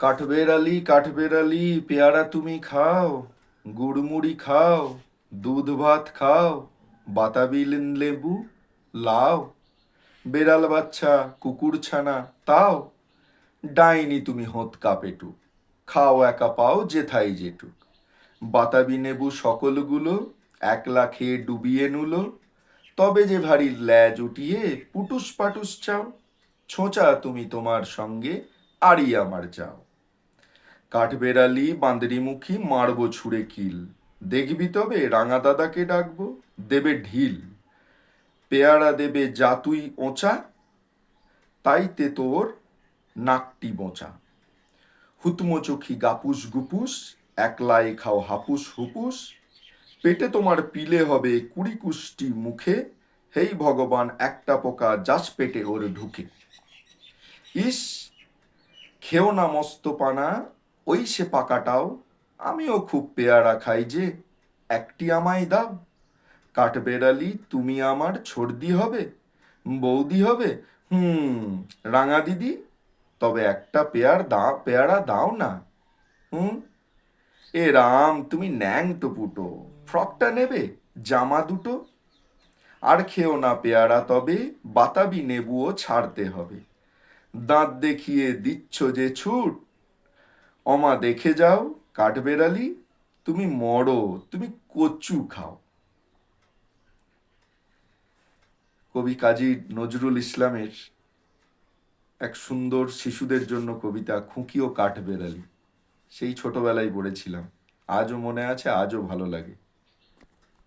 কাঠবেড়ালি পেয়ারা তুমি খাও, গুড়মুড়ি খাও, দুধ ভাত খাও, বাতাবি লেবু লাও, বেড়াল বাচ্চা কুকুর ছানা তাও, ডাইনি তুমি হোঁতকা পেটু, খাও একা পাও যেথাই যেটুক, বাতাবি নেবু সকলগুলো একলা খেয়ে ডুবিয়ে নুলো, তবে যে ভারী ল্যাজ উঠিয়ে পুটুস পাটুস চাও, ছোঁচা তুমি তোমার সঙ্গে আড়ি আমার যাও। কাঠবেড়ালি বাঁদরিমুখী মারবো ছুঁড়ে কিল, দেখবি তবে রাঙা দাদাকে ডাকবো, দেবে ঢিল, পেয়ারা দেবে যা তুই ওচা, তাইতে তোর নাকটি বোঁচা, হুতমো চোখি গাপুস গুপুস, একলাই খাও হাপুস হুপুস, পেটে তোমার পিলে হবে কুড়ি কুষ্টি মুখে, হেই ভগবান একটা পোকা যাস পেটে ওর ঢুকে। ইস, খেও না মস্ত পানা, ওই সে পাকাটাও, আমিও খুব পেয়ারা খাই যে, একটি আমায় দাও। কাঠবেড়ালি তুমি আমার ছর্দি হবে, বৌদি হবে, রাঙা দিদি, তবে একটা পেয়ারা দাও না। হুম, এ রাম তুমি ন্যাং টুপুটো, ফ্রকটা নেবে, জামা দুটো, আর খেও না পেয়ারা তবে, বাতাবি নেবুও ছাড়তে হবে, দাঁত দেখিয়ে দিচ্ছ যে ছুট, অমা দেখে যাও কাঠবেড়ালি, তুমি মরো, তুমি কচু খাও। কবি কাজী নজরুল ইসলামের এক সুন্দর শিশুদের জন্য কবিতা খুঁকি ও কাঠবেড়ালি, সেই ছোটবেলায় পড়েছিলাম, আজও মনে আছে, আজও ভালো লাগে।